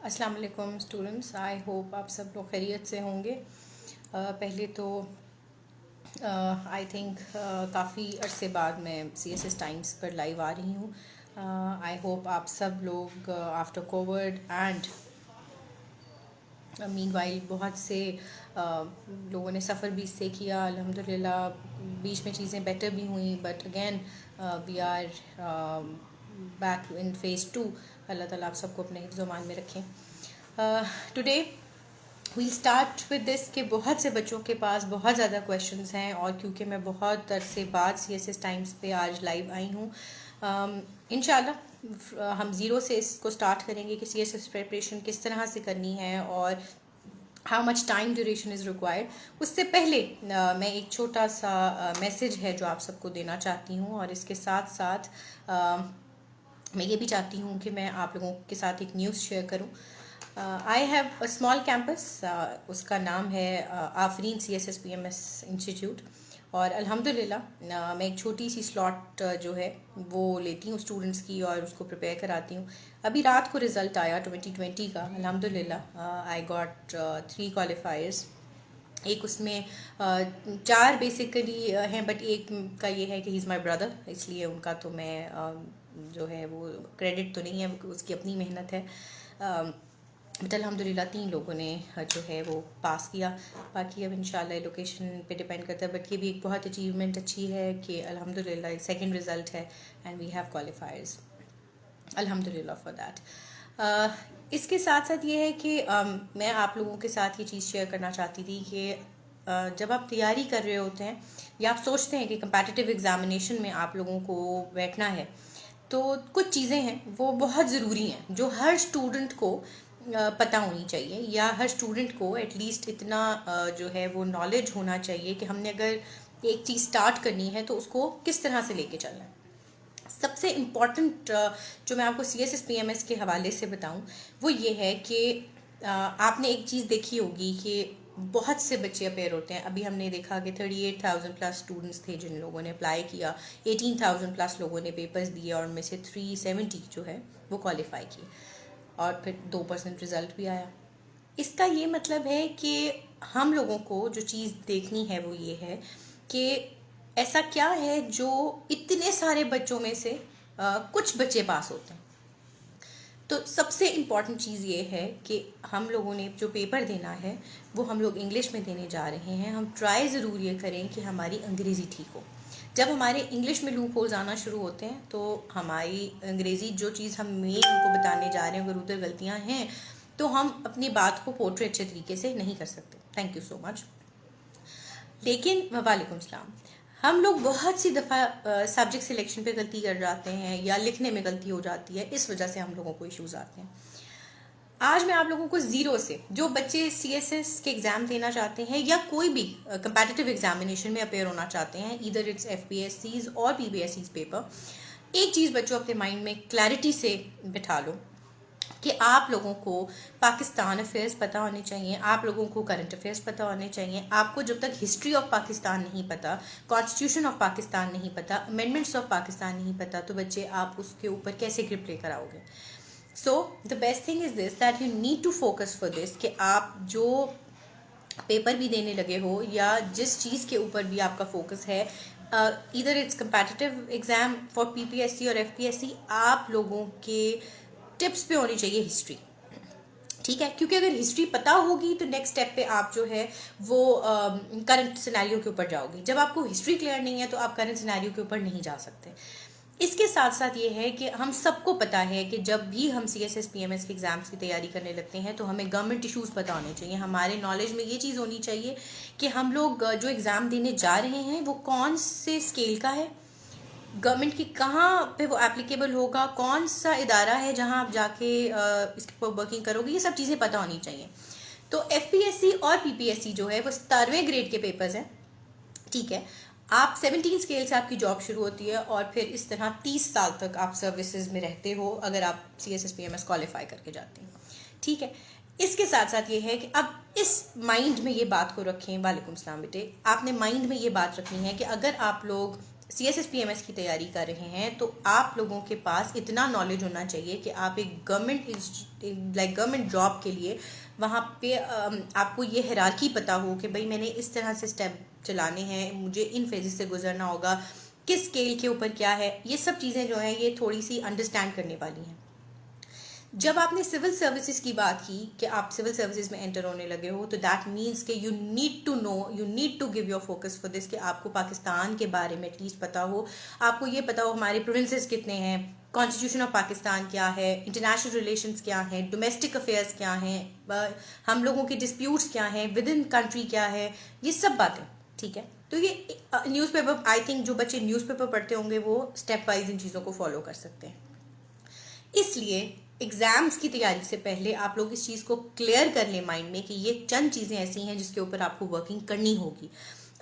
अस्सलाम वालेकुम students, I hope आप सब लोग खैरियत से होंगे। पहले तो आई थिंक काफ़ी अरसे बाद मैं CSS टाइम्स पर लाइव आ रही हूँ। आई होप आप सब लोग आफ्टर कोविड एंड मीनवाइल बहुत से लोगों ने सफ़र भी इससे किया। अल्हम्दुलिल्लाह बीच में चीज़ें बेटर भी हुई, but again we are back in phase 2। अल्लाह ताला आप सबको अपने हिफ्ज़-ओ-मान में रखें। Today we'll start with this कि बहुत से बच्चों के पास बहुत ज़्यादा क्वेश्चंस हैं, और क्योंकि मैं बहुत अरसे बाद CSS टाइम्स पे आज लाइव आई हूँ, इंशाल्लाह हम ज़ीरो से इसको स्टार्ट करेंगे कि CSS प्रिपरेशन किस तरह से करनी है और how much time duration is required. उससे पहले मैं एक छोटा सा मैसेज है जो आप सबको देना चाहती हूँ, और इसके साथ साथ मैं ये भी चाहती हूँ कि मैं आप लोगों के साथ एक न्यूज़ शेयर करूँ। I have a small campus, उसका नाम है आफरीन CSS PMS इंस्टीट्यूट, और अल्हम्दुलिल्लाह मैं एक छोटी सी स्लॉट जो है वो लेती हूँ स्टूडेंट्स की और उसको प्रिपेयर कराती हूँ। अभी रात को रिज़ल्ट आया 2020 का, अल्हम्दुलिल्लाह आई गॉट 3 क्वालिफायर्स। एक उसमें 4 बेसिकली हैं, बट एक का ये है कि ही इज़ माई ब्रदर, इसलिए उनका तो मैं जो है वो क्रेडिट तो नहीं है, उसकी अपनी मेहनत है। बट अल्हम्दुलिल्लाह 3 लोगों ने जो है वो पास किया। बाकी अब इंशाल्लाह लोकेशन पे डिपेंड करता है, बट ये भी एक बहुत अचीवमेंट अच्छी है कि अल्हम्दुलिल्लाह सेकंड रिज़ल्ट है एंड वी हैव क्वालिफायर्स, अल्हम्दुलिल्लाह फॉर दैट। इसके साथ साथ ये है कि मैं आप लोगों के साथ ये चीज़ शेयर करना चाहती थी कि जब आप तैयारी कर रहे होते हैं या आप सोचते हैं कि कंपैटिटिव एग्जामिनेशन में आप लोगों को बैठना है, तो कुछ चीज़ें हैं वो बहुत ज़रूरी हैं जो हर स्टूडेंट को पता होनी चाहिए, या हर स्टूडेंट को एटलीस्ट इतना जो है वो नॉलेज होना चाहिए कि हमने अगर एक चीज़ स्टार्ट करनी है तो उसको किस तरह से लेके चलना है। सबसे इम्पॉर्टेंट जो मैं आपको CSS PMS के हवाले से बताऊं वो ये है कि आपने एक चीज़ देखी होगी कि बहुत से बच्चे अपेयर होते हैं। अभी हमने देखा कि 38,000 प्लस स्टूडेंट्स थे जिन लोगों ने अप्लाई किया, 18,000 प्लस लोगों ने पेपर्स दिए, और उनमें से 370 जो है वो क्वालिफाई किए, और फिर 2% रिज़ल्ट भी आया। इसका ये मतलब है कि हम लोगों को जो चीज़ देखनी है वो ये है कि ऐसा क्या है जो इतने सारे बच्चों में से कुछ बच्चे पास होते हैं। तो सबसे इम्पॉर्टेंट चीज़ ये है कि हम लोगों ने जो पेपर देना है वो हम लोग इंग्लिश में देने जा रहे हैं। हम ट्राई ज़रूर ये करें कि हमारी अंग्रेज़ी ठीक हो। जब हमारे इंग्लिश में लूप होल्स आना शुरू होते हैं तो हमारी अंग्रेज़ी जो चीज़ हम मेन उनको बताने जा रहे हैं, अगर उधर गलतियाँ हैं तो हम अपनी बात को पोर्ट्रे अच्छे तरीके से नहीं कर सकते। Thank you so much. लेकिन वालेकुम सलाम, हम लोग बहुत सी दफ़ा सब्जेक्ट सिलेक्शन पे गलती कर जाते हैं या लिखने में गलती हो जाती है, इस वजह से हम लोगों को इश्यूज आते हैं। आज मैं आप लोगों को ज़ीरो से, जो बच्चे CSS के एग्ज़ाम देना चाहते हैं या कोई भी कंपैटिटिव एग्जामिनेशन में अपेयर होना चाहते हैं, ईदर इट्स FPSCs और PPSCs पेपर, एक चीज़ बच्चों अपने माइंड में क्लैरिटी से बिठा लो कि आप लोगों को पाकिस्तान अफेयर्स पता होने चाहिए, आप लोगों को करंट अफेयर्स पता होने चाहिए। आपको जब तक हिस्ट्री ऑफ पाकिस्तान नहीं पता, कॉन्स्टिट्यूशन ऑफ पाकिस्तान नहीं पता, अमेंडमेंट्स ऑफ पाकिस्तान नहीं पता, तो बच्चे आप उसके ऊपर कैसे ग्रिप लेकर आओगे। So the best thing is this that you need to focus for this, कि आप जो पेपर भी देने लगे हो या जिस चीज़ के ऊपर भी आपका फोकस है, either it's competitive exam for PPSC और FPSC, आप लोगों के टिप्स पे होनी चाहिए हिस्ट्री, ठीक है। क्योंकि अगर हिस्ट्री पता होगी तो नेक्स्ट स्टेप पे आप जो है वो करंट सिनेरियो के ऊपर जाओगे। जब आपको हिस्ट्री क्लियर नहीं है तो आप करंट सिनेरियो के ऊपर नहीं जा सकते। इसके साथ साथ ये है कि हम सबको पता है कि जब भी हम CSS PMS के एग्ज़ाम्स की तैयारी करने लगते हैं तो हमें गवर्नमेंट इशूज़ पता होने चाहिए। हमारे नॉलेज में ये चीज़ होनी चाहिए कि हम लोग जो एग्ज़ाम देने जा रहे हैं वो कौन से स्केल का है, गवर्नमेंट की कहाँ पे वो एप्लीकेबल होगा, कौन सा इदारा है जहाँ आप जाके इसके पर वर्किंग करोगे, ये सब चीज़ें पता होनी चाहिए। तो FPSC और PPSC जो है वो 17वें ग्रेड के पेपर्स हैं, ठीक है। आप 17 स्केल से आपकी जॉब शुरू होती है और फिर इस तरह 30 साल तक आप सर्विसेज में रहते हो अगर आप CSS PMS क्वालिफाई करके जाते हैं, ठीक है। इसके साथ साथ ये है कि अब इस माइंड में ये बात को रखें, वालेकुम सलाम बेटे, आपने माइंड में ये बात रखनी है कि अगर आप लोग CSSPMS की तैयारी कर रहे हैं तो आप लोगों के पास इतना नॉलेज होना चाहिए कि आप एक गवर्नमेंट जॉब के लिए वहाँ पे आपको ये हायरार्की पता हो कि भाई मैंने इस तरह से स्टेप चलाने हैं, मुझे इन फेजेस से गुजरना होगा, किस स्केल के ऊपर क्या है, ये सब चीज़ें जो हैं ये थोड़ी सी अंडरस्टैंड करने वाली हैं। जब आपने सिविल सर्विसेज की बात की कि आप सिविल सर्विसेज में एंटर होने लगे हो, तो दैट मीन्स कि you need to know, you need to give your focus for this, कि आपको पाकिस्तान के बारे में एटलीस्ट पता हो, आपको ये पता हो हमारे प्रोविंसेस कितने हैं, कॉन्स्टिट्यूशन ऑफ पाकिस्तान क्या है, इंटरनेशनल रिलेशंस क्या हैं, डोमेस्टिक अफेयर्स क्या हैं, हम लोगों के डिस्प्यूट्स क्या हैं, विद इन कंट्री क्या है, ये सब बातें, ठीक है। तो ये न्यूज़पेपर, आई थिंक जो बच्चे न्यूज़पेपर पढ़ते होंगे वो स्टेप वाइज इन चीज़ों को फॉलो कर सकते हैं। इसलिए एग्जाम्स की तैयारी से पहले आप लोग इस चीज़ को क्लियर कर लें माइंड में कि ये चंद चीज़ें ऐसी हैं जिसके ऊपर आपको वर्किंग करनी होगी।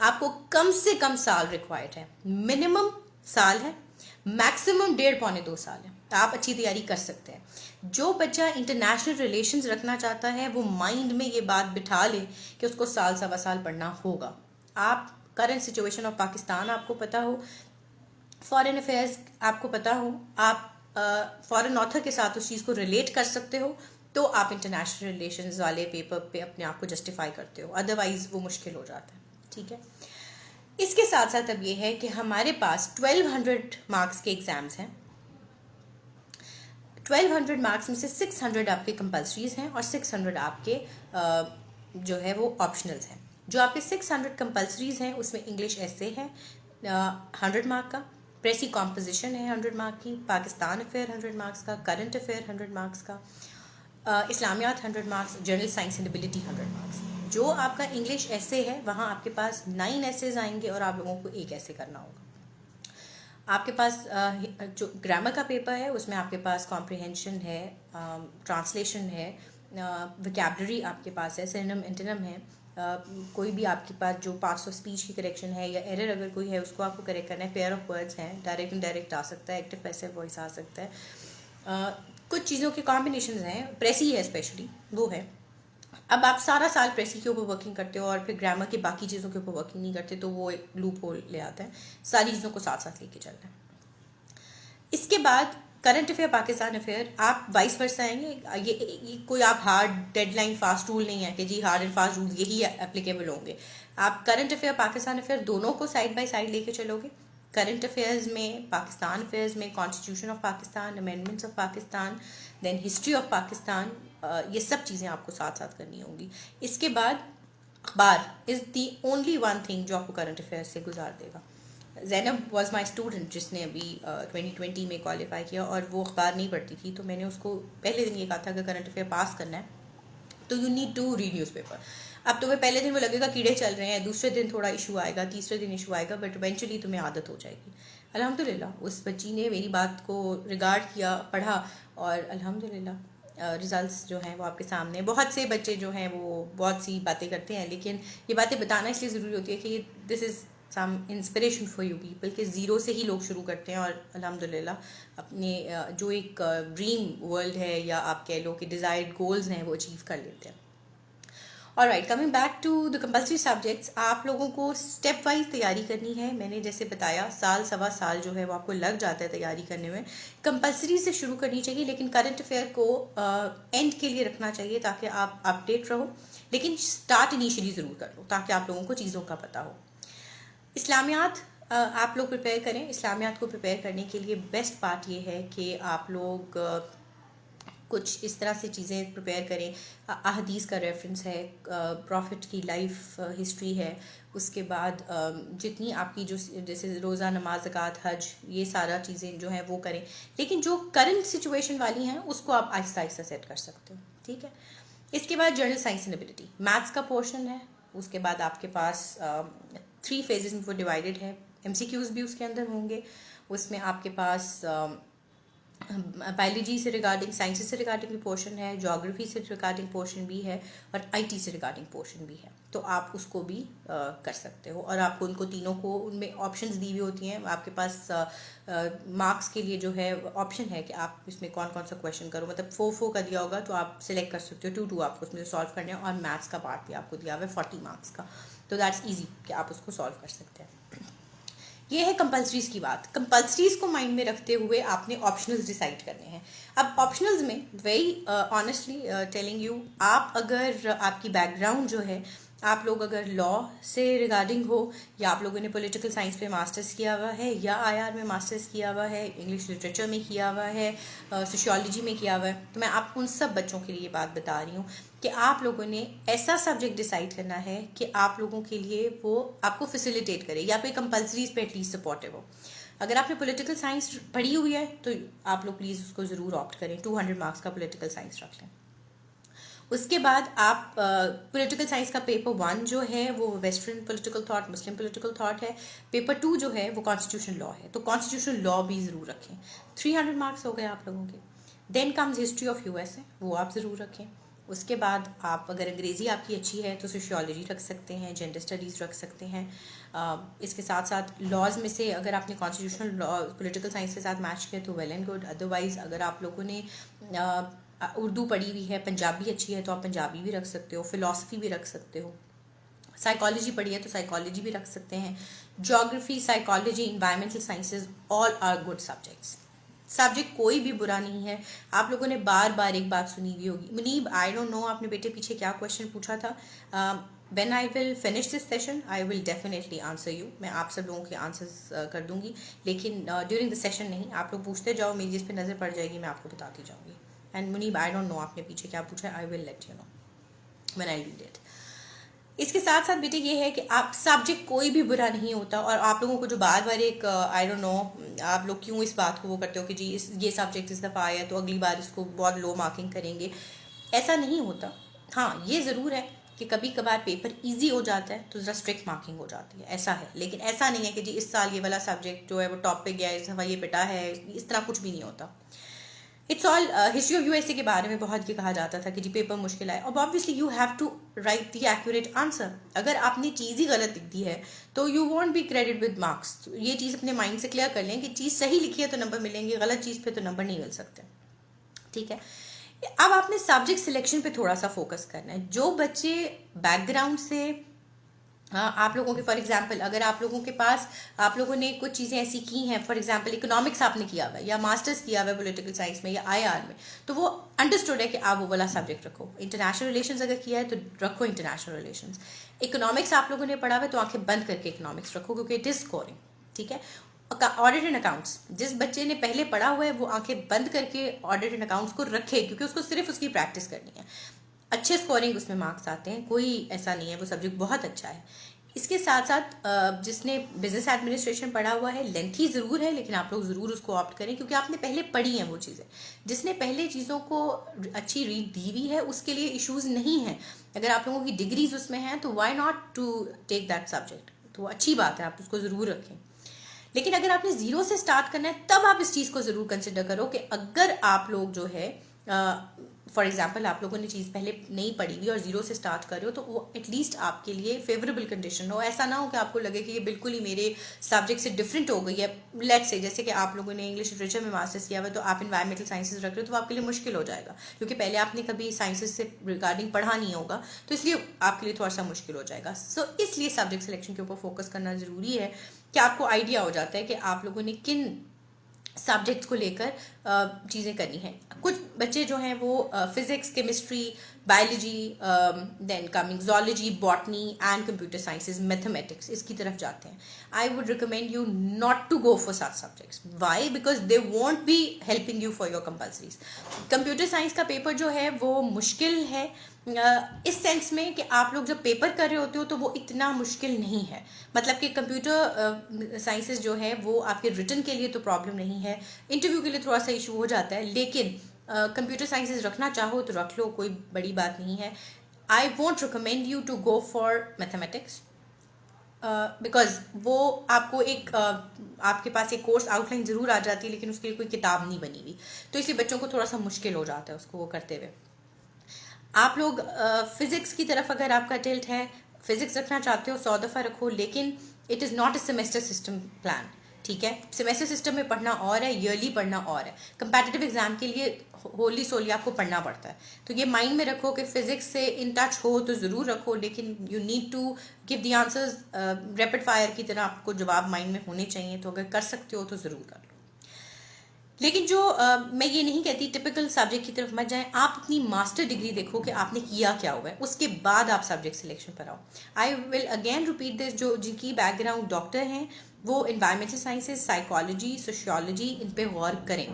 आपको कम से कम साल रिक्वायर्ड है, मिनिमम साल है, मैक्सिमम 1.5-2 साल है, आप अच्छी तैयारी कर सकते हैं। जो बच्चा इंटरनेशनल रिलेशंस रखना चाहता है वो माइंड में ये बात बिठा ले कि उसको साल सवा साल पढ़ना होगा। आप करंट सिचुएशन ऑफ पाकिस्तान आपको पता हो, फॉरेन अफेयर्स आपको पता हो, आप फॉरेन ऑथर के साथ उस चीज़ को रिलेट कर सकते हो, तो आप इंटरनेशनल रिलेशंस वाले पेपर पे अपने आप को जस्टिफाई करते हो, अदरवाइज वो मुश्किल हो जाता है, ठीक है। इसके साथ साथ अब ये है कि हमारे पास 1200 मार्क्स के एग्ज़ाम्स हैं। 1200 मार्क्स में से 600 आपके कंपल्सरीज हैं और 600 आपके जो है वो ऑप्शनल्स हैं। जो आपके 600 कंपल्सरीज हैं उसमें इंग्लिश एसे है 100 मार्क का, प्रेसी कॉम्पोजिशन है 100 मार्क की, पाकिस्तान अफेयर 100 मार्क्स का, करंट अफेयर 100 मार्क्स का, इस्लामियात 100 marks, general science and ability 100 marks. जो आपका इंग्लिश एसे है वहाँ आपके पास 9 एसेज आएंगे और आप लोगों को एक ऐसे करना होगा। आपके पास जो ग्रामर का पेपर है उसमें आपके पास कॉम्प्रिहेंशन है, ट्रांसलेशन है, वोकैबुलरी आपके पास है, सिनोनिम एंटोनिम है, कोई भी आपके पास जो पार्ट्स ऑफ स्पीच की करेक्शन है या एरर अगर कोई है उसको आपको करेक्ट करना है, पेयर ऑफ वर्ड्स हैं, डायरेक्ट इनडायरेक्ट आ सकता है, एक्टिव पैसिव वॉइस आ सकता है, कुछ चीज़ों के कॉम्बिनेशन हैं, प्रेसी है स्पेशली वो है। अब आप सारा साल प्रेसी के ऊपर वर्किंग करते हो और फिर ग्रामर की बाकी चीज़ों के ऊपर वर्किंग नहीं करते तो वो एक लूप होल ले आता है, सारी चीज़ों को साथ साथ लेके चलना है। इसके बाद करंट अफेयर, पाकिस्तान अफेयर, आप वाइस वर्सा आएंगे। ये कोई आप हार्ड डेडलाइन फास्ट रूल नहीं है कि जी हार्ड एंड फास्ट रूल यही एप्लीकेबल होंगे। आप करंट अफेयर, पाकिस्तान अफेयर दोनों को साइड बाय साइड लेके चलोगे। करंट अफेयर्स में, पाकिस्तान अफेयर्स में constitution of Pakistan, amendments of Pakistan, then history of Pakistan, ये सब चीज़ें आपको साथ साथ करनी होंगी। इसके बाद अखबार is the only one thing जो आपको करंट अफेयर्स से गुजार देगा। ज़ैनब वॉज माई स्टूडेंट जिसने अभी 2020 में क्वालिफाई किया और वो अखबार नहीं पढ़ती थी, तो मैंने उसको पहले दिन ये कहा था कि करंट अफेयर पास करना है तो you need to read newspaper. अब तुम्हें पहले दिन वो लगेगा कीड़े चल रहे हैं, दूसरे दिन थोड़ा इशू आएगा, तीसरे दिन इशू आएगा, बट इवेंचुअली तुम्हें आदत हो जाएगी। अल्हम्दुलिल्लाह उस बच्ची ने मेरी बात को रिगार्ड किया, पढ़ा और अल्हम्दुलिल्लाह रिजल्ट्स जो हैं वो आपके सामने। बहुत से बच्चे जो हैं वो बहुत सी बातें करते हैं, लेकिन ये बातें बताना इसलिए ज़रूरी होती है कि this is some inspiration for you people के ज़ीरो से ही लोग शुरू करते हैं और अल्हम्दुलिल्लाह अपने जो एक ड्रीम वर्ल्ड है या आप कह लो कि डिज़ायर्ड गोल्स हैं वो अचीव कर लेते हैं। Alright, coming back to the compulsory subjects, आप लोगों को स्टेप वाइज तैयारी करनी है। मैंने जैसे बताया साल सवा साल जो है वो आपको लग जाता है तैयारी करने में। कंपल्सरी से शुरू करनी चाहिए, लेकिन करंट अफेयर को एंड के लिए रखना चाहिए ताकि आप अपडेट रहो, लेकिन स्टार्ट इनिशियली ज़रूर कर लो ताकि आप लोगों को चीज़ों का पता हो। इस्लामियात आप लोग प्रिपेयर करें। इस्लामियात को प्रिपेयर करने के लिए बेस्ट पार्ट ये है कि आप लोग कुछ इस तरह से चीज़ें प्रिपेयर करें। अहदीस का रेफरेंस है, प्रॉफिट की लाइफ हिस्ट्री है, उसके बाद जितनी आपकी जो जैसे रोज़ा, नमाज, ज़कात, हज, ये सारा चीज़ें जो हैं वो करें, लेकिन जो करंट सिचुएशन वाली हैं उसको आप आहिस्ता आहिस्ता सेट कर सकते हो, ठीक है। इसके बाद general science and ability, maths का पोर्शन है। उसके बाद आपके पास 3 फेजेस में वो डिवाइडेड है, MCQs भी उसके अंदर होंगे। उसमें आपके पास बायोलॉजी से रिगार्डिंग, साइंसेस से रिगार्डिंग भी पोर्शन है, ज्योग्राफी से रिगार्डिंग पोर्शन भी है और IT से रिगार्डिंग पोर्शन भी है, तो आप उसको भी कर सकते हो। और आपको उनको तीनों को उनमें ऑप्शंस दी हुई होती हैं। आपके पास मार्क्स के लिए जो है ऑप्शन है कि आप इसमें कौन कौन सा क्वेश्चन करो, मतलब 4 का दिया होगा तो आप सिलेक्ट कर सकते हो, 2 आपको उसमें सॉल्व करने हैं। और मैथ्स का पार्ट भी आपको दिया हुआ है 40 मार्क्स का, तो दैट्स ईजी कि आप उसको सॉल्व कर सकते हैं। ये है कंपल्सरीज की बात। कंपल्सरीज को माइंड में रखते हुए आपने ऑप्शनल्स डिसाइड करने हैं। अब ऑप्शनल्स में वेरी ऑनेस्टली टेलिंग यू, आप अगर आपकी बैकग्राउंड जो है, आप लोग अगर लॉ से रिगार्डिंग हो, या आप लोगों ने पॉलिटिकल साइंस पे मास्टर्स किया हुआ है, या आईआर में मास्टर्स किया हुआ है, इंग्लिश लिटरेचर में किया हुआ है, सोशियोलॉजी में किया हुआ है, तो मैं आप उन सब बच्चों के लिए ये बात बता रही हूँ कि आप लोगों ने ऐसा सब्जेक्ट डिसाइड करना है कि आप लोगों के लिए वो आपको फैसिलिटेट करे या फिर कंपल्सरीज पे एटलीस्ट सपोर्टिव हो। अगर आपने पॉलिटिकल साइंस पढ़ी हुई है तो आप लोग प्लीज़ उसको ज़रूर ऑप्ट करें, 200 मार्क्स का पॉलिटिकल साइंस रख लें। उसके बाद आप पॉलिटिकल साइंस का पेपर 1 जो है वो वेस्टर्न पॉलिटिकल थॉट, मुस्लिम पॉलिटिकल थॉट है। पेपर 2 जो है वो कॉन्स्टिट्यूशन लॉ है, तो कॉन्स्टिट्यूशन लॉ भी ज़रूर रखें। 300 मार्क्स हो गए आप लोगों के। Then comes history of USA, वो आप ज़रूर रखें। उसके बाद आप अगर अंग्रेज़ी आपकी अच्छी है तो सोशियोलॉजी रख सकते हैं, जेंडर स्टडीज़ रख सकते हैं। इसके साथ साथ लॉज में से अगर आपने कॉन्स्टिट्यूशनल लॉ पॉलिटिकल साइंस के साथ मैच किया तो वेल एंड गुड। अदरवाइज़ अगर आप लोगों ने उर्दू पढ़ी हुई है, पंजाबी अच्छी है तो आप पंजाबी भी रख सकते हो, फिलॉसफी भी रख सकते हो, साइकोलॉजी पढ़ी है तो साइकोलॉजी भी रख सकते हैं। Geography, psychology, environmental sciences, all are good subjects. Subject कोई भी बुरा नहीं है। आप लोगों ने बार बार एक बात सुनी हुई होगी, मुनीब आई डोंट नो आपने बेटे पीछे क्या क्वेश्चन पूछा था। When I will finish this session I will definitely answer you, मैं आप सब लोगों के आंसर्स कर दूंगी, लेकिन ड्यूरिंग द सेशन नहीं। आप लोग पूछते जाओ, मेरी जिस पे नज़र पड़ जाएगी मैं आपको बताती जाऊँगी। And Munib I don't know आपने पीछे क्या पूछा है, I will let you know when I read it. इसके साथ साथ बेटे ये है कि आप सब्जेक्ट कोई भी बुरा नहीं होता, और आप लोगों को जो बार बार एक आई डोंट नो आप लोग क्यों इस बात को वो करते हो कि जी ये सब्जेक्ट इस दफ़ा आया तो अगली बार इसको बहुत लो मार्किंग करेंगे, ऐसा नहीं होता। हाँ ये ज़रूर है कि कभी कभार पेपर इजी हो जाता है तो ज़रा स्ट्रिक्ट मार्किंग हो जाती है, ऐसा है। लेकिन ऐसा नहीं है कि जी इस साल ये वाला सब्जेक्ट जो है वो टॉप पे गया है, इस दफ़ा ये पिटा है, इस तरह कुछ भी नहीं होता। It's all history of USA के बारे में बहुत ये कहा जाता था कि जी पेपर मुश्किल आए। अब obviously you have to write the accurate answer. अगर आपने चीज़ ही गलत लिख दी है तो you won't be credit with marks. ये चीज़ अपने माइंड से क्लियर कर लें कि चीज़ सही लिखी है तो नंबर मिलेंगे, गलत चीज़ पे तो नंबर नहीं मिल सकते, ठीक है। अब आपने सब्जेक्ट सिलेक्शन पे थोड़ा सा फोकस करना है। जो बच्चे बैकग्राउंड से आप लोगों के फॉर एग्जांपल अगर आप लोगों के पास आप लोगों ने कुछ चीज़ें ऐसी की हैं, फॉर एग्जांपल इकोनॉमिक्स आपने किया हुआ है या मास्टर्स किया हुआ है पॉलिटिकल साइंस में या आईआर में, तो वो अंडरस्टूड है कि आप वो वाला सब्जेक्ट रखो। इंटरनेशनल रिलेशंस अगर किया है तो रखो इंटरनेशनल रिलेशंस। इकोनॉमिक्स आप लोगों ने पढ़ा हुआ है तो आंखें बंद करके इकोनॉमिक्स रखो, क्योंकि इट इज़ स्कोरिंग, ठीक है। ऑडिट एंड अकाउंट्स जिस बच्चे ने पहले पढ़ा हुआ है वो आंखें बंद करके ऑडिट एंड अकाउंट्स को रखे, क्योंकि उसको सिर्फ उसकी प्रैक्टिस करनी है। अच्छे स्कोरिंग उसमें मार्क्स आते हैं, कोई ऐसा नहीं है, वो सब्जेक्ट बहुत अच्छा है। इसके साथ साथ जिसने बिजनेस एडमिनिस्ट्रेशन पढ़ा हुआ है, लेंथी ज़रूर है लेकिन आप लोग ज़रूर उसको ऑप्ट करें, क्योंकि आपने पहले पढ़ी हैं वो चीज़ें। जिसने पहले चीज़ों को अच्छी रीड दी हुई है उसके लिए इश्यूज़ नहीं हैं। अगर आप लोगों की डिग्रीज उसमें हैं तो why not to take that subject, तो अच्छी बात है, आप उसको ज़रूर रखें। लेकिन अगर आपने ज़ीरो से स्टार्ट करना है तब आप इस चीज़ को ज़रूर कंसिडर करो कि अगर आप लोग जो है फॉर एग्जाम्पल आप लोगों ने चीज़ पहले नहीं पढ़ी हुई और ज़ीरो से स्टार्ट कर रहे हो तो वो एटलीस्ट आपके लिए फेवरेबल कंडीशन हो। ऐसा ना हो कि आपको लगे कि ये बिल्कुल ही मेरे सब्जेक्ट से डिफरेंट हो गई है। लेट्स से जैसे कि आप लोगों ने इंग्लिश लिटरेचर में मास्टर्स किया हुआ तो आप इन्वायरमेंटल साइंसेज रख रहे हो तो आपके लिए मुश्किल हो जाएगा, क्योंकि पहले आपने कभी साइंसेज से रिगार्डिंग पढ़ा नहीं होगा, तो इसलिए आपके लिए थोड़ा सा मुश्किल हो जाएगा। सो इसलिए सब्जेक्ट सिलेक्शन के ऊपर फोकस करना ज़रूरी है कि आपको आइडिया हो जाता है कि आप लोगों ने किन सब्जेक्ट्स को लेकर चीज़ें करनी हैं। कुछ बच्चे जो हैं वो physics, chemistry, biology, then coming zoology, botany and computer sciences, mathematics, इसकी तरफ जाते हैं। I would recommend you not to go for such subjects. Why? Because they won't be helping you for your compulsories. Computer science का paper जो है वो मुश्किल है इस सेंस में कि आप लोग जब पेपर कर रहे होते हो तो वो इतना मुश्किल नहीं है। मतलब कि कंप्यूटर साइंसेज जो है वो आपके रिटन के लिए तो प्रॉब्लम नहीं है, इंटरव्यू के लिए थोड़ा सा इशू हो जाता है, लेकिन कंप्यूटर साइंसेज रखना चाहो तो रख लो, कोई बड़ी बात नहीं है। I won't recommend you to go for mathematics because वो आपको एक आपके पास एक कोर्स आउटलाइन ज़रूर आ जाती है लेकिन उसके लिए कोई किताब नहीं बनी हुई, तो इसलिए बच्चों को थोड़ा सा मुश्किल हो जाता है उसको वो करते हुए। आप लोग फिज़िक्स की तरफ अगर आपका टिल्ट है, फिज़िक्स रखना चाहते हो 100 दफ़ा रखो, लेकिन it is not a semester system plan, ठीक है। सेमेस्टर सिस्टम में पढ़ना और है, ईयरली पढ़ना और है। कंपैटिटिव एग्जाम के लिए होली सोली आपको पढ़ना पड़ता है। तो ये माइंड में रखो कि फिजिक्स से इन टच हो तो ज़रूर रखो, लेकिन you need to give the answers rapid fire की तरह, आपको जवाब माइंड में होने चाहिए। तो अगर कर सकते हो तो ज़रूर कर लो। लेकिन जो मैं ये नहीं कहती टिपिकल सब्जेक्ट की तरफ मत जाएं, आप अपनी मास्टर डिग्री देखो कि आपने किया क्या हुआ है, उसके बाद आप सब्जेक्ट सिलेक्शन पर आओ। I will again repeat this, जो जिनकी बैकग्राउंड डॉक्टर हैं वो इन्वायरमेंटल साइंसेज, साइकोलॉजी, सोशियोलॉजी, इन पे गौर करें।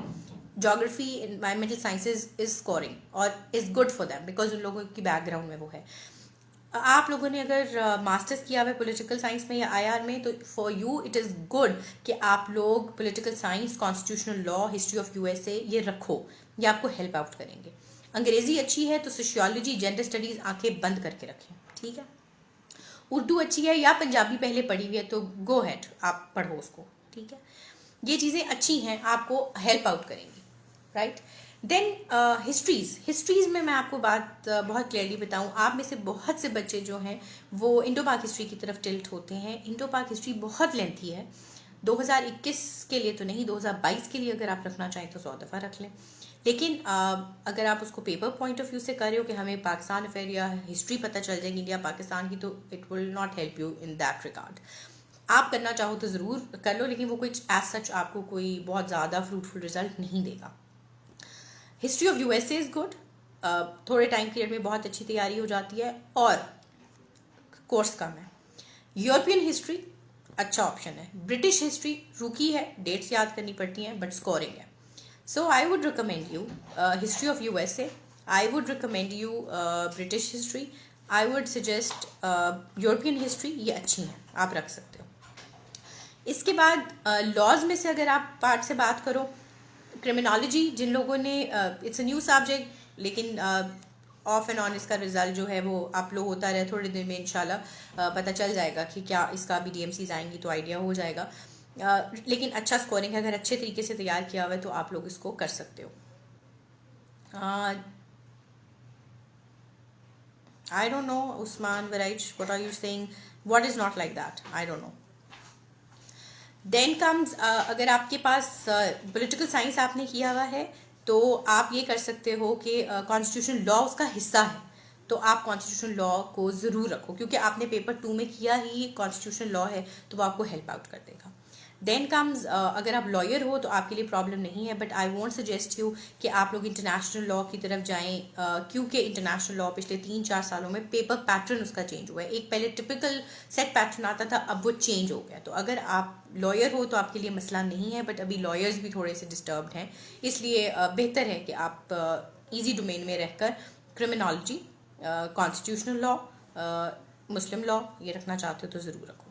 Geography, environmental sciences is scoring और is good for them because उन लोगों की बैकग्राउंड में वो है। आप लोगों ने अगर मास्टर्स किया हुआ है पॉलिटिकल साइंस में या आईआर में, तो for you it is good कि आप लोग political science, constitutional law, history of USA ये रखो, ये आपको हेल्प आउट करेंगे। अंग्रेजी अच्छी है तो सोशियोलॉजी, जेंडर स्टडीज़ आंखें बंद करके रखें, ठीक है। उर्दू अच्छी है या पंजाबी पहले पढ़ी हुई है तो गो हैड, आप पढ़ो उसको, ठीक है। ये चीज़ें अच्छी हैं, आपको हेल्प आउट करेंगी, राइट। देन हिस्ट्रीज़ में मैं आपको बात बहुत क्लियरली बताऊं, आप में से बहुत से बच्चे जो हैं वो इंडो पाक हिस्ट्री की तरफ टिल्ट होते हैं। इंडो पाक हिस्ट्री बहुत लेंथी है, 2021 के लिए तो नहीं, 2022 के लिए अगर आप रखना चाहें तो 100 दफ़ा रख लें। लेकिन अगर आप उसको पेपर पॉइंट ऑफ व्यू से कर रहे हो कि हमें पाकिस्तान अफेयर या हिस्ट्री पता चल जाएगी इंडिया पाकिस्तान की, तो it will not help you in that regard. आप करना चाहो तो ज़रूर कर लो, लेकिन वो कोई एज सच आपको कोई बहुत ज़्यादा फ्रूटफुल रिजल्ट नहीं देगा। History of USA is good, थोड़े टाइम पीरियड में बहुत अच्छी तैयारी हो जाती है और कोर्स कम है। यूरोपियन हिस्ट्री अच्छा ऑप्शन है। ब्रिटिश हिस्ट्री रुकी है, डेट्स याद करनी पड़ती हैं बट स्कोरिंग है। So I would recommend you history of USA, I would recommend you British history, I would suggest European history, ये अच्छी हैं, आप रख सकते हो। इसके बाद लॉज में से अगर आप पार्ट से बात करो, क्रिमिनोलॉजी, जिन लोगों ने इट्स अ न्यू सब्जेक्ट, लेकिन ऑफ एंड ऑन इसका रिजल्ट जो है वो अपलोड होता रहे, थोड़ी देर में इंशाल्लाह पता चल जाएगा कि क्या इसका भी डीएमसीज आएंगी तो आइडिया हो जाएगा। लेकिन अच्छा स्कोरिंग है, अगर अच्छे तरीके से तैयार किया हुआ है तो आप लोग इसको कर सकते हो। I don't know Usman Waraich, what are you saying, what is not like that, I don't know. Then comes, अगर आपके पास पॉलिटिकल साइंस आपने किया हुआ है तो आप ये कर सकते हो कि कॉन्स्टिट्यूशन लॉ उसका हिस्सा है, तो आप कॉन्स्टिट्यूशन लॉ को ज़रूर रखो, क्योंकि आपने पेपर 2 में किया ही कॉन्स्टिट्यूशन लॉ है, तो वो आपको हेल्प आउट कर देगा। देन कम्स, अगर आप लॉयर हो तो आपके लिए प्रॉब्लम नहीं है, but I want suggest you कि आप लोग इंटरनेशनल लॉ की तरफ जाएं, क्योंकि इंटरनेशनल लॉ पिछले 3-4 सालों में पेपर पैटर्न उसका चेंज हुआ है। एक पहले टिपिकल सेट पैटर्न आता था, अब वो चेंज हो गया। तो अगर आप लॉयर हो तो आपके लिए मसला नहीं है, बट अभी लॉयर्स भी थोड़े से डिस्टर्ब्ड हैं, इसलिए बेहतर है कि आप ईजी डोमेन में रहकर क्रिमिनोलॉजी, कॉन्स्टिट्यूशनल लॉ, मुस्लिम लॉ ये रखना चाहते हो तो ज़रूर रखो,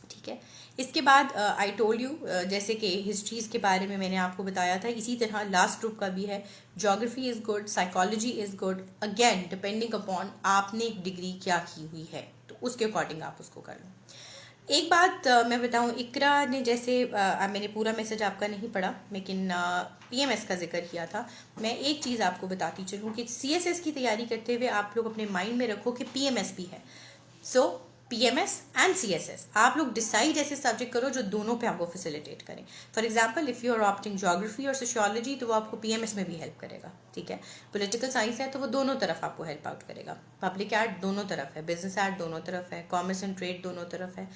ठीक है। इसके बाद आई टोल्ड यू, जैसे कि हिस्ट्रीज़ के बारे में मैंने आपको बताया था, इसी तरह लास्ट ग्रुप का भी है। Geography is good, psychology is good, again depending upon आपने डिग्री क्या की हुई है तो उसके अकॉर्डिंग आप उसको कर लो। एक बात मैं बताऊं, इकरा ने जैसे मैंने पूरा मैसेज आपका नहीं पढ़ा, लेकिन पीएमएस का जिक्र किया था। मैं एक चीज़ आपको बताती चलूँ कि सीएसएस की तैयारी करते हुए आप लोग अपने माइंड में रखो कि पीएमएस भी है। सो पीएमएस एंड सीएसएस आप लोग डिसाइड ऐसे सब्जेक्ट करो जो दोनों पे आपको फैसिलिटेट करें। For example, if you are opting geography और सोशियोलॉजी तो वो आपको पीएमएस में भी हेल्प करेगा, ठीक है। पॉलिटिकल साइंस है तो वो दोनों तरफ आपको हेल्प आउट करेगा। पब्लिक एड दोनों तरफ है, बिजनेस एड दोनों तरफ है, कॉमर्स एंड ट्रेड दोनों तरफ है,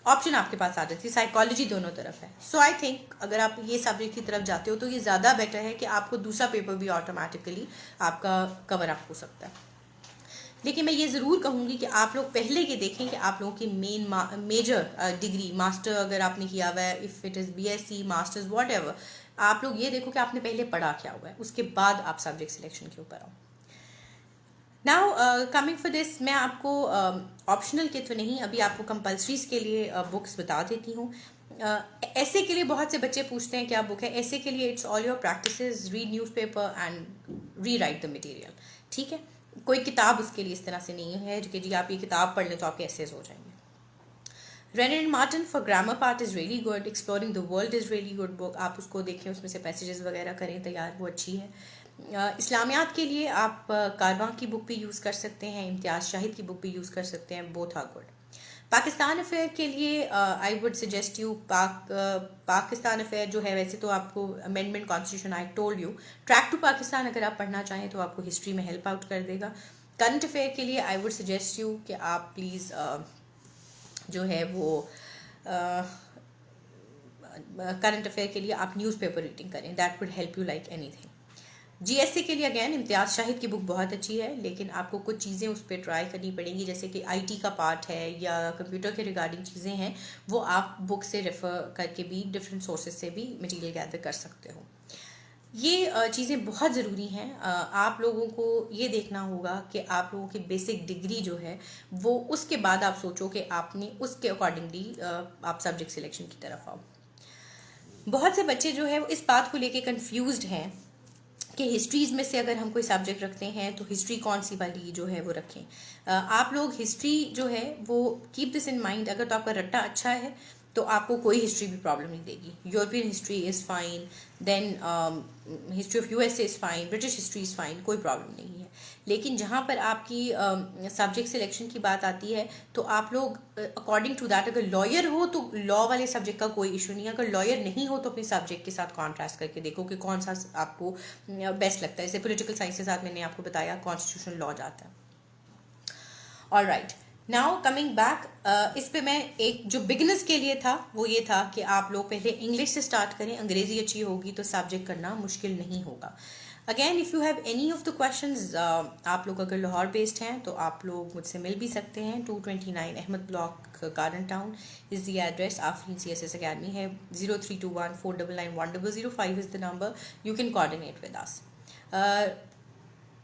ऑप्शन आपके पास आ जाती है, साइकोलॉजी दोनों तरफ है। सो आई थिंक अगर आप ये सब्जेक्ट की तरफ जाते हो तो ये ज़्यादा बेटर है कि आपको दूसरा पेपर भी ऑटोमेटिकली आपका कवर अप हो सकता है। लेकिन मैं ये ज़रूर कहूँगी कि आप लोग पहले ये देखें कि आप लोगों की मेजर डिग्री, मास्टर अगर आपने किया हुआ है, if it is BSc, masters, whatever, आप लोग ये देखो कि आपने पहले पढ़ा क्या हुआ है, उसके बाद आप सब्जेक्ट सिलेक्शन के ऊपर आओ। नाउ कमिंग फॉर दिस, मैं आपको ऑप्शनल के तो नहीं, अभी आपको कंपल्सरीज के लिए बुक्स बता देती हूँ। ऐसे के लिए बहुत से बच्चे पूछते हैं क्या बुक है। ऐसे के लिए it's all your practices, read newspaper and re right the material, ठीक है। कोई किताब उसके लिए इस तरह से नहीं है कि जी आप ये किताब पढ़ लें तो आपके एसेज हो जाएंगे। Wren and Martin for grammar part is really good, exploring the world is really good book, आप उसको देखें, उसमें से पैसेजेस वगैरह करें तैयार, वो अच्छी है। इस्लामियात के लिए आप कारवां की बुक भी यूज़ कर सकते हैं, इम्तियाज़ शाहिद की बुक भी यूज़ कर सकते हैं, both are good. Pakistan affair के लिए I would suggest you Pakistan affair जो है, वैसे तो आपको amendment constitution I told you, track to Pakistan अगर आप पढ़ना चाहें तो आपको हिस्ट्री में हेल्प आउट कर देगा। करंट अफेयर के लिए आई वुड सजेस्ट यू कि आप प्लीज़ जो है वो करंट अफेयर के लिए आप न्यूज़पेपर रीडिंग करें, that would help you like anything. GSC के लिए अगेन इम्तियाज़ शाहिद की बुक बहुत अच्छी है, लेकिन आपको कुछ चीज़ें उस पर ट्राई करनी पड़ेंगी, जैसे कि आईटी का पार्ट है या कंप्यूटर के रिगार्डिंग चीज़ें हैं, वो आप बुक से रेफ़र करके भी डिफरेंट सोर्सेज से भी मटेरियल गैदर कर सकते हो। ये चीज़ें बहुत ज़रूरी हैं। आप लोगों को ये देखना होगा कि आप लोगों की बेसिक डिग्री जो है वो, उसके बाद आप सोचो कि आपने उसके अकॉर्डिंगली आप सब्जेक्ट सिलेक्शन की तरफ आओ। बहुत से बच्चे जो है वो इस बात को लेके कंफ्यूज्ड हैं कि हिस्ट्रीज़ में से अगर हम कोई सब्जेक्ट रखते हैं तो हिस्ट्री कौन सी वाली जो है वो रखें। आप लोग हिस्ट्री जो है वो कीप दिस इन माइंड, अगर तो आपका रट्टा अच्छा है तो आपको कोई हिस्ट्री भी प्रॉब्लम नहीं देगी। European history is fine, then history of USA is fine, British history is fine, कोई प्रॉब्लम नहीं है। लेकिन जहाँ पर आपकी सब्जेक्ट सिलेक्शन की बात आती है तो आप लोग अकॉर्डिंग टू दैट, अगर लॉयर हो तो लॉ वाले सब्जेक्ट का कोई इशू नहीं है, अगर लॉयर नहीं हो तो अपने सब्जेक्ट के साथ कॉन्ट्रास्ट करके देखो कि कौन सा आपको बेस्ट लगता है। जैसे पॉलिटिकल साइंस के साथ मैंने आपको बताया कॉन्स्टिट्यूशनल लॉ जाता है। ऑलराइट, नाउ कमिंग बैक, इस पे मैं एक जो बिगिनर्स के लिए था वो ये था कि आप लोग पहले इंग्लिश से स्टार्ट करें, अंग्रेजी अच्छी होगी तो सब्जेक्ट करना मुश्किल नहीं होगा। Again if you have any of the questions, आप लोग अगर लाहौर बेस्ड हैं तो आप लोग मुझसे मिल भी सकते हैं। 229 Ahmad block, garden town is the address. Afreen CSS academy है। 0321 499 1005 is the number, you can coordinate with us.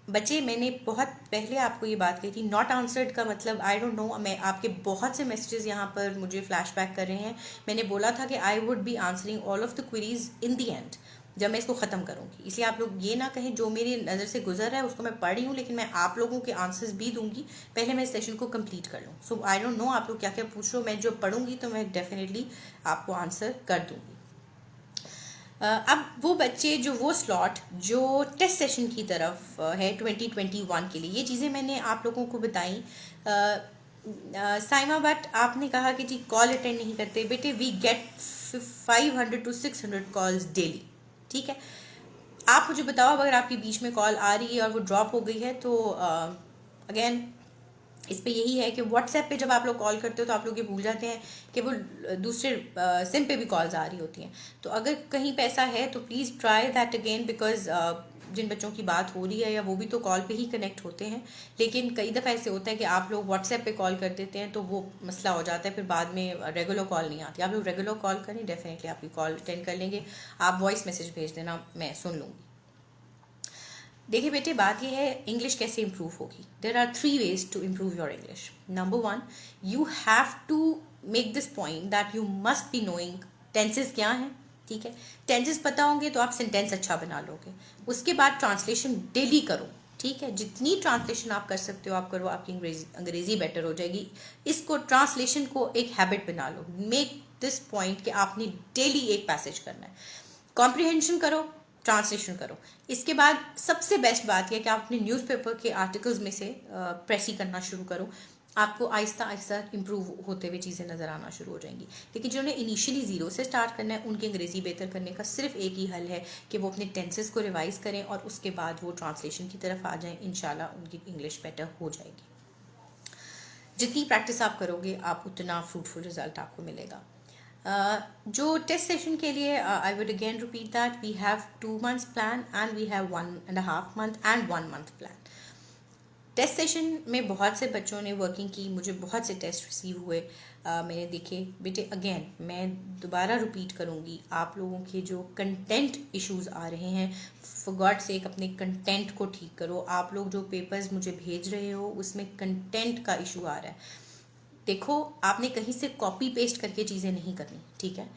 बच्चे, मैंने बहुत पहले आपको ये बात कही थी, नॉट आंसर्ड का मतलब आई डोंट नो, मैं आपके बहुत से मैसेजेस यहाँ पर मुझे फ्लैशबैक कर रहे हैं। मैंने बोला था कि I would be answering all of the queries in the end, जब मैं इसको ख़त्म करूँगी। इसलिए आप लोग ये ना कहें जो मेरी नज़र से गुजर रहा है उसको मैं पढ़ रही हूँ, लेकिन मैं आप लोगों के आंसर्स भी दूंगी, पहले मैं इस सेशन को कंप्लीट कर लूँ। सो आई डोंट नो आप लोग क्या क्या पूछ रहे हो, मैं जो पढ़ूंगी तो मैं डेफिनेटली आपको आंसर कर दूँगी। अब वो बच्चे जो वो स्लॉट जो टेस्ट सेशन की तरफ है 2021 के लिए, ये चीज़ें मैंने आप लोगों को बताई। साइमा बट आपने कहा कि जी कॉल अटेंड नहीं करते। बेटे, we get 500 to 600 calls daily, ठीक है। आप मुझे बताओ अगर आपके बीच में कॉल आ रही है और वो ड्रॉप हो गई है तो अगेन इस पे यही है कि व्हाट्सएप पे जब आप लोग कॉल करते हो तो आप लोग ये भूल जाते हैं कि वो दूसरे सिम पे भी कॉल्स आ रही होती हैं। तो अगर कहीं पे ऐसा है तो please try that again, because जिन बच्चों की बात हो रही है या वो भी तो कॉल पे ही कनेक्ट होते हैं, लेकिन कई दफ़ा ऐसे होता है कि आप लोग व्हाट्सएप पे कॉल कर देते हैं तो वो मसला हो जाता है, फिर बाद में रेगुलर कॉल नहीं आती। आप लोग रेगुलर कॉल करें, डेफिनेटली आपकी कॉल अटेंड कर लेंगे। आप वॉइस मैसेज भेज देना, मैं सुन लूँगी। देखिए बेटे, बात यह है इंग्लिश कैसे इम्प्रूव होगी। There are 3 ways to improve your English. Number 1, you have to make this point that you must be knowing tenses क्या हैं, ठीक है। टेंसेस पता होंगे तो आप सेंटेंस अच्छा बना लोगे। उसके बाद ट्रांसलेशन डेली करो, ठीक है। जितनी ट्रांसलेशन आप कर सकते हो आप करो, आपकी अंग्रेजी बेटर हो जाएगी। इसको ट्रांसलेशन को एक हैबिट बना लो। मेक दिस पॉइंट कि आपने डेली एक पैसेज करना है। कॉम्प्रिहेंशन करो, ट्रांसलेशन करो। इसके बाद सबसे बेस्ट बात यह है कि आप अपने न्यूज़पेपर के आर्टिकल्स में से प्रेस ही करना शुरू करो। आपको आहिस्ता आहिस्ता इम्प्रूव होते हुए चीज़ें नज़र आना शुरू हो जाएंगी। लेकिन जिन्होंने इनिशियली ज़ीरो से स्टार्ट करना है उनकी अंग्रेज़ी बेहतर करने का सिर्फ एक ही हल है कि वो अपने टेंसेस को रिवाइज करें और उसके बाद वो ट्रांसलेशन की तरफ आ जाएं। इंशाल्लाह उनकी इंग्लिश बेटर हो जाएगी। जितनी प्रैक्टिस आप करोगे आप उतना फ्रूटफुल रिजल्ट आपको मिलेगा। जो टेस्ट सेशन के लिए I would again repeat that we have 2 months plan and we have 1.5 month and 1 month plan. Test session में बहुत से बच्चों ने वर्किंग की, मुझे बहुत से टेस्ट रिसीव हुए, मैंने देखे। बेटे अगेन मैं दोबारा रिपीट करूँगी, आप लोगों के जो कंटेंट इश्यूज आ रहे हैं, फॉर गॉड सेक अपने कंटेंट को ठीक करो। आप लोग जो पेपर्स मुझे भेज रहे हो उसमें कंटेंट का इशू आ रहा है। देखो, आपने कहीं से कॉपी पेस्ट करके चीज़ें नहीं करनी, ठीक है।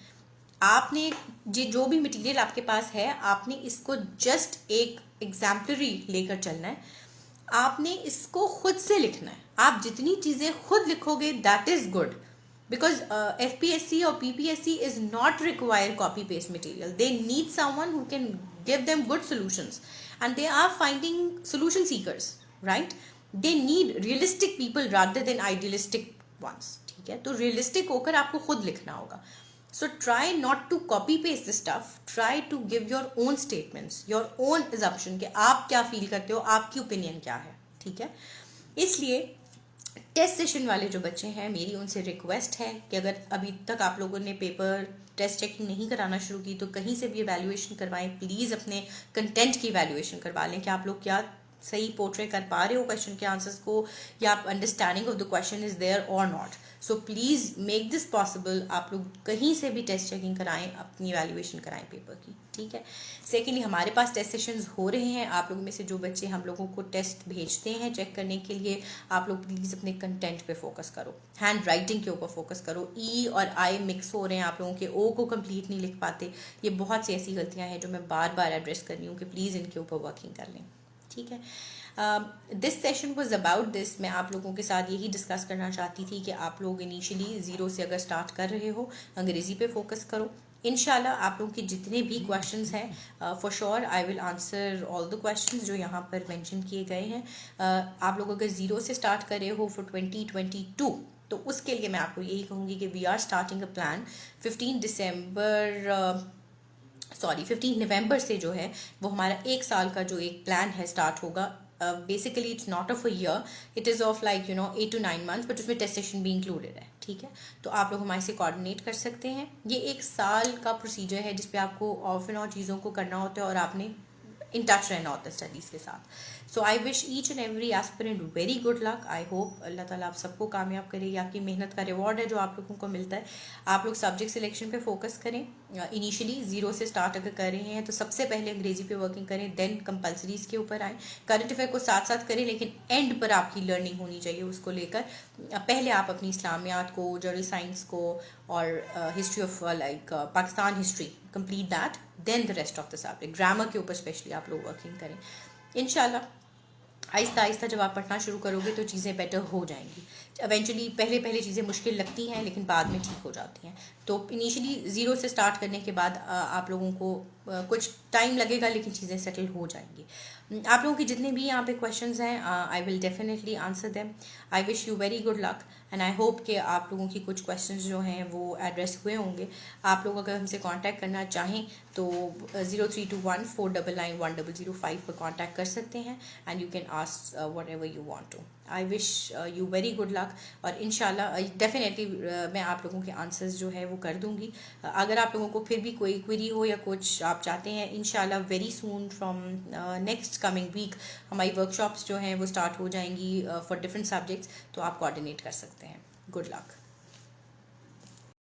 आपने जो भी मटेरियल आपके पास है आपने इसको जस्ट एक एग्जाम्पलरी लेकर चलना है। आपने इसको खुद से लिखना है। आप जितनी चीज़ें खुद लिखोगे that is good, because FPSC और PPSC is not require copy paste material. They need someone who can give them good solutions and they are finding solution seekers, right. They need realistic people rather than idealistic ones, ठीक ठीक है। तो realistic होकर आपको खुद लिखना होगा। So try not to copy paste this stuff, try to give your own statements, your own assumption कि आप क्या फील करते हो, आपकी ओपिनियन क्या है, ठीक है। इसलिए टेस्ट सेशन वाले जो बच्चे हैं, मेरी उनसे रिक्वेस्ट है कि अगर अभी तक आप लोगों ने पेपर टेस्ट चेकिंग नहीं कराना शुरू की तो कहीं से भी एवैल्यूएशन करवाएं। प्लीज़ अपने कंटेंट की एवैल्यूएशन करवा लें कि आप लोग क्या सही पोर्ट्रे कर पा रहे हो क्वेश्चन के आंसर्स को, या understanding of the question is there or not. So please make this possible, आप लोग कहीं से भी टेस्ट चेकिंग कराएं, अपनी एवैल्यूएशन कराएं पेपर की, ठीक है। सेकेंडली, हमारे पास टेस्ट सेशंस हो रहे हैं। आप लोगों में से जो बच्चे हम लोगों को टेस्ट भेजते हैं चेक करने के लिए, आप लोग प्लीज़ अपने कंटेंट पे फोकस करो, हैंड राइटिंग के ऊपर फोकस करो। ई और आई मिक्स हो रहे हैं, आप लोगों के ओ को कंप्लीट नहीं लिख पाते। ये बहुत सी ऐसी गलतियाँ हैं जो मैं बार बार एड्रेस कर रही हूँ कि प्लीज़ इनके ऊपर वर्किंग कर लें, ठीक है। This session was about this. मैं आप लोगों के साथ यही डिस्कस करना चाहती थी कि आप लोग इनिशियली ज़ीरो से अगर स्टार्ट कर रहे हो, अंग्रेज़ी पे फोकस करो। इंशाल्लाह आप लोगों के जितने भी क्वेश्चंस हैं, for sure I will answer all the questions जो यहाँ पर मेंशन किए गए हैं। आप लोग अगर ज़ीरो से स्टार्ट कर रहे हो फॉर 2022, तो उसके लिए मैं आपको यही कहूँगी कि we are starting a plan 15 नवंबर से जो है वो हमारा 1 साल का जो एक प्लान है स्टार्ट होगा। Basically it's not of a year, it is of like 8 to 9 months, but उसमें टेस्ट सेशन भी इंक्लूडेड है, ठीक है। तो आप लोग हमारे से कोऑर्डिनेट कर सकते हैं। ये 1 साल का प्रोसीजर है जिसपे आपको ऑफ एंड ऑन चीज़ों को करना होता है और आपने इन टच रहना होता है स्टडीज़ के साथ। So I wish each and every aspirant very good luck. I hope Allah ताला आप सबको कामयाब करेगी। आपकी मेहनत का रिवॉर्ड है जो आप लोगों को मिलता है। आप लोग सब्जेक्ट सिलेक्शन पे फोकस करें। इनिशियली ज़ीरो से स्टार्ट अगर कर रहे हैं तो सबसे पहले अंग्रेज़ी पे वर्किंग करें, देन कंपल्सरीज़ के ऊपर आएँ। करंट अफेयर को साथ साथ करें, लेकिन एंड पर आपकी लर्निंग होनी चाहिए उसको लेकर। पहले आप अपनी इस्लामियात को, जनरल साइंस को और history of like Pakistan history complete that, then the rest of the subject. Grammar के ऊपर स्पेशली आप लोग वर्किंग करें। इंशाल्लाह आहिस्ता आहिस्ता जब आप पढ़ना शुरू करोगे तो चीज़ें बेटर हो जाएंगी। इवेंचुअली पहले चीज़ें मुश्किल लगती हैं लेकिन बाद में ठीक हो जाती हैं। तो इनिशियली ज़ीरो से स्टार्ट करने के बाद आप लोगों को कुछ टाइम लगेगा लेकिन चीज़ें सेटल हो जाएंगी। आप लोगों के जितने भी यहाँ पे क्वेश्चंस हैं, I will definitely answer them. I wish you very good luck and I hope कि आप लोगों की कुछ क्वेश्चंस जो हैं वो एड्रेस हुए होंगे। आप लोग अगर हमसे कांटेक्ट करना चाहें तो 0321499105 पर कांटेक्ट कर सकते हैं and you can ask whatever you want to. I wish you very good luck और इंशाल्लाह डेफिनेटली मैं आप लोगों के आंसर्स जो है वो कर दूंगी। अगर आप लोगों को फिर भी कोई क्वेरी हो या कुछ आप चाहते हैं, इंशाल्लाह very soon from next coming week हमारी वर्कशॉप्स जो हैं वो स्टार्ट हो जाएंगी फॉर डिफरेंट सब्जेक्ट्स, तो आप कोऑर्डिनेट कर सकते हैं। Good luck.